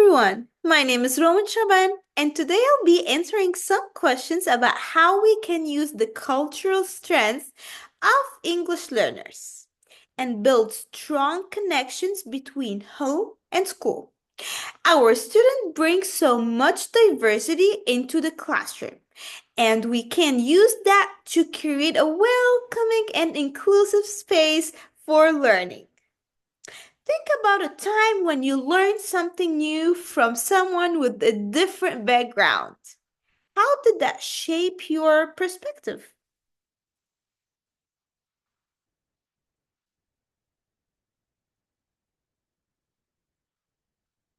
everyone. My name is Roman Shaban, and today I'll be answering some questions about how we can use the cultural strengths of English learners and build strong connections between home and school. Our students bring so much diversity into the classroom, and we can use that to create a welcoming and inclusive space for learning. Think about a time when you learned something new from someone with a different background. How did that shape your perspective?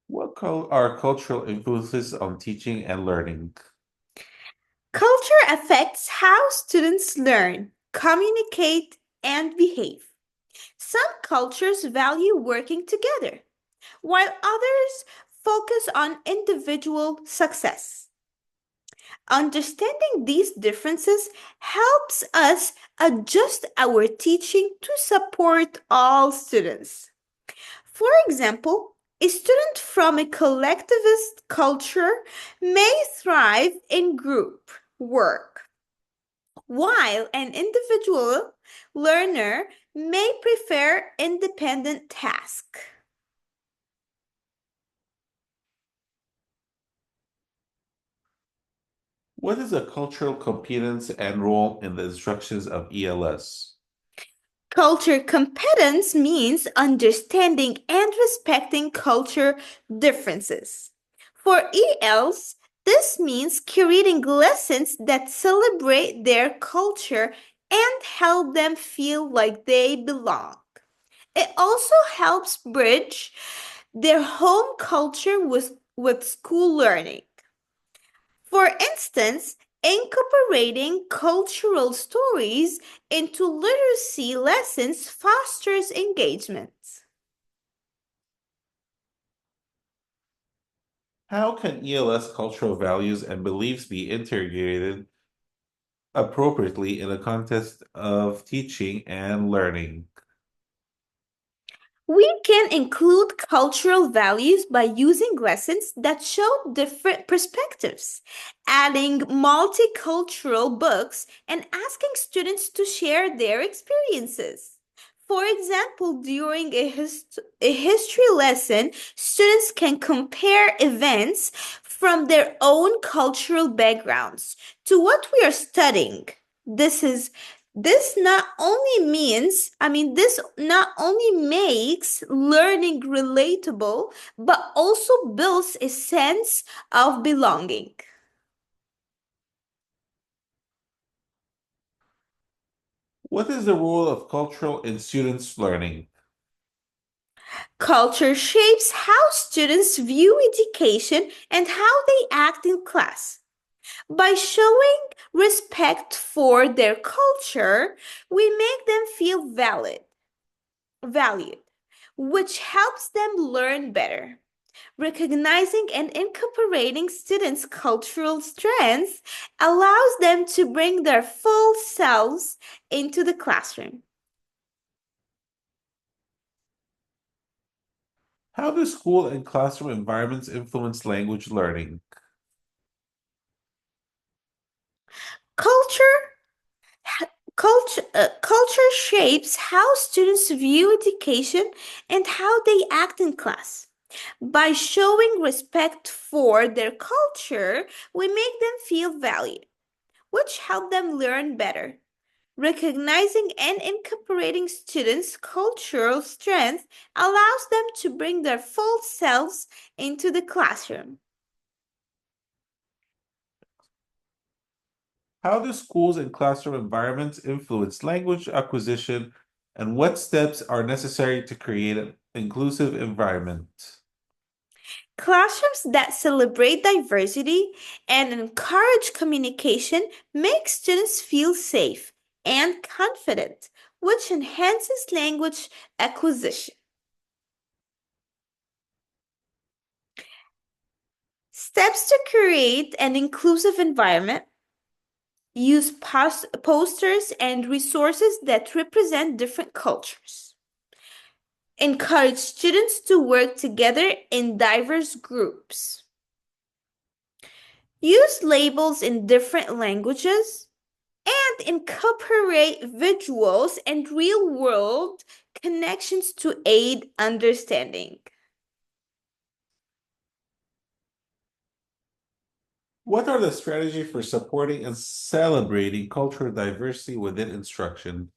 What are cultural influences on teaching and learning? Culture affects how students learn, communicate, and behave. Some cultures value working together, while others focus on individual success. Understanding these differences helps us adjust our teaching to support all students. For example, a student from a collectivist culture may thrive in group work, while an individual learner may prefer independent tasks. What is a cultural competence and role in the instructions of ELS? Culture competence means understanding and respecting culture differences. For ELs, this means creating lessons that celebrate their culture and help them feel like they belong. It also helps bridge their home culture with school learning. For instance, incorporating cultural stories into literacy lessons fosters engagement. How can ELS cultural values and beliefs be integrated appropriately in the context of teaching and learning? We can include cultural values by using lessons that show different perspectives, adding multicultural books, and asking students to share their experiences. For example, during a history lesson, students can compare events from their own cultural backgrounds to what we are studying. This is this not only means, this not only makes learning relatable, but also builds a sense of belonging. What is the role of cultural in students' learning? Culture shapes how students view education and how they act in class. By showing respect for their culture, we make them feel valued, which helps them learn better. Recognizing and incorporating students' cultural strengths allows them to bring their full selves into the classroom. How do school and classroom environments influence language learning? Culture culture shapes how students view education and how they act in class. By showing respect for their culture, we make them feel valued, which help them learn better. Recognizing and incorporating students' cultural strength allows them to bring their full selves into the classroom. How do schools and classroom environments influence language acquisition, and what steps are necessary to create an inclusive environment? Classrooms that celebrate diversity and encourage communication make students feel safe and confident, which enhances language acquisition. Steps to create an inclusive environment: use posters and resources that represent different cultures. Encourage students to work together in diverse groups. Use labels in different languages and incorporate visuals and real-world connections to aid understanding. What are the strategies for supporting and celebrating cultural diversity within instruction?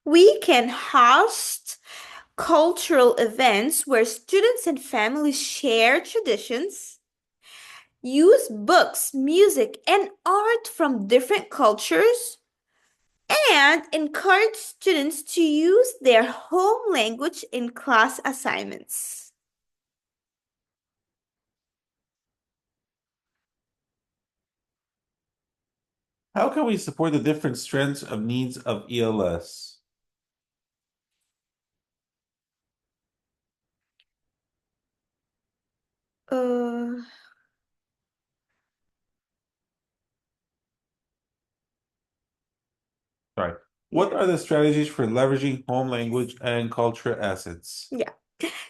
We can host cultural events where students and families share traditions, use books, music, and art from different cultures, and encourage students to use their home language in class assignments. How can we support the different strengths of needs of ELS? Uh, Sorry. What are the strategies for leveraging home language and culture assets? yeah.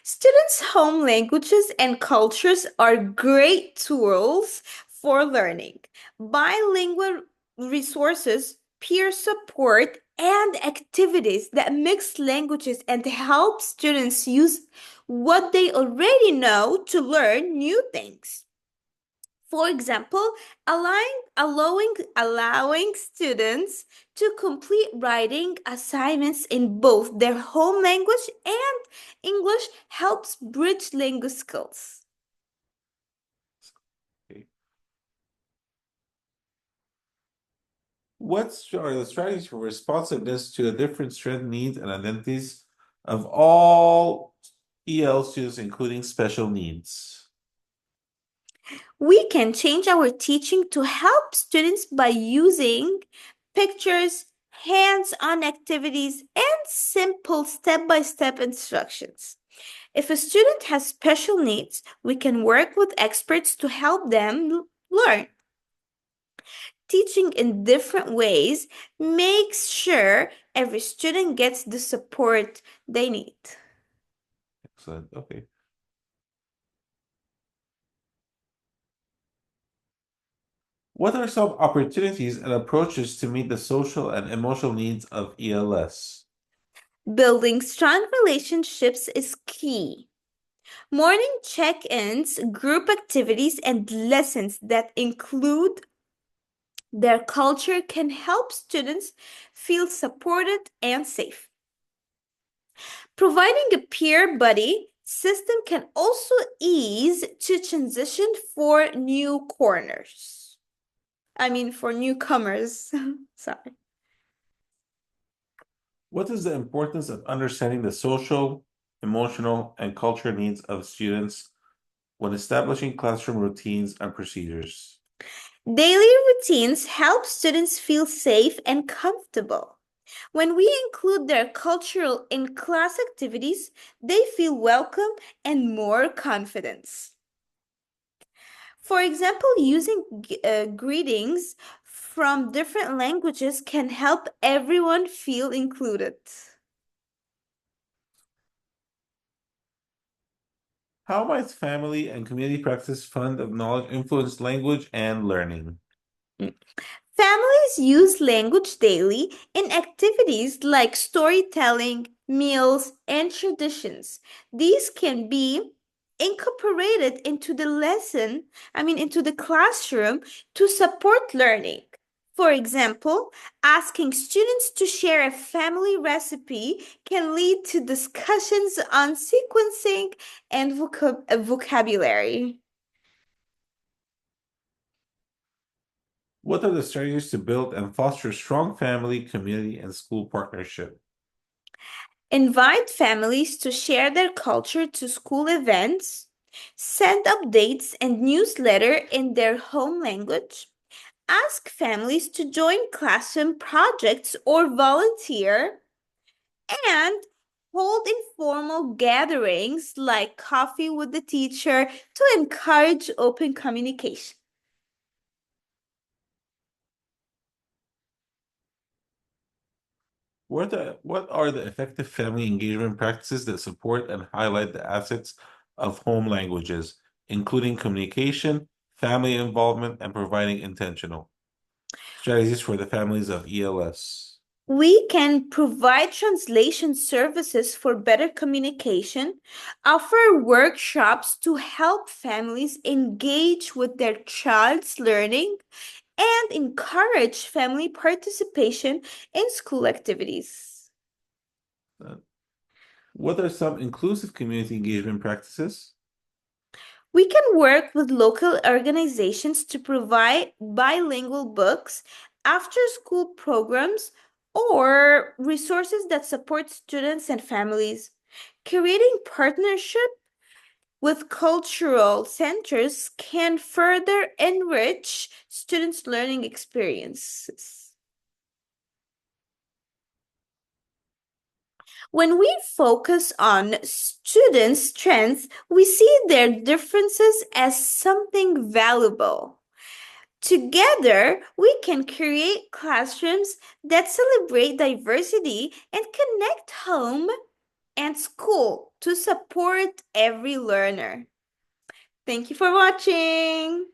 Students' home languages and cultures are great tools for learning. Bilingual resources, peer support, and activities that mix languages and help students use what they already know to learn new things. For example, allowing students to complete writing assignments in both their home language and English helps bridge language skills. Okay. What are the strategies for responsiveness to the different strength needs and identities of all EL students, including special needs? We can change our teaching to help students by using pictures, hands-on activities, and simple step-by-step instructions. If a student has special needs, we can work with experts to help them learn. Teaching in different ways makes sure every student gets the support they need. Excellent. Okay. What are some opportunities and approaches to meet the social and emotional needs of ELS? Building strong relationships is key. Morning check ins, group activities, and lessons that include their culture can help students feel supported and safe. Providing a peer buddy system can also ease to transition for new corners. I mean, for newcomers. Sorry. What is the importance of understanding the social, emotional, and cultural needs of students when establishing classroom routines and procedures? Daily routines help students feel safe and comfortable. When we include their cultural in class activities, they feel welcome and more confidence. For example, using greetings from different languages can help everyone feel included. How might family and community practice fund of knowledge influence language and learning? Families use language daily in activities like storytelling, meals, and traditions. These can be incorporated into the into the classroom to support learning. For example, asking students to share a family recipe can lead to discussions on sequencing and vocabulary. What are the strategies to build and foster strong family, community, and school partnership? Invite families to share their culture to school events, send updates and newsletter in their home language, ask families to join classroom projects or volunteer, and hold informal gatherings like coffee with the teacher to encourage open communication. What are the effective family engagement practices that support and highlight the assets of home languages, including communication, family involvement, and providing intentional strategies for the families of ELS? We can provide translation services for better communication, offer workshops to help families engage with their child's learning, and encourage family participation in school activities. Uh, What are some inclusive community engagement practices? We can work with local organizations to provide bilingual books, after school programs, or resources that support students and families. Creating partnership with cultural centers can further enrich students' learning experiences. When we focus on students' strengths, we see their differences as something valuable. Together, we can create classrooms that celebrate diversity and connect home and school to support every learner. Thank you for watching.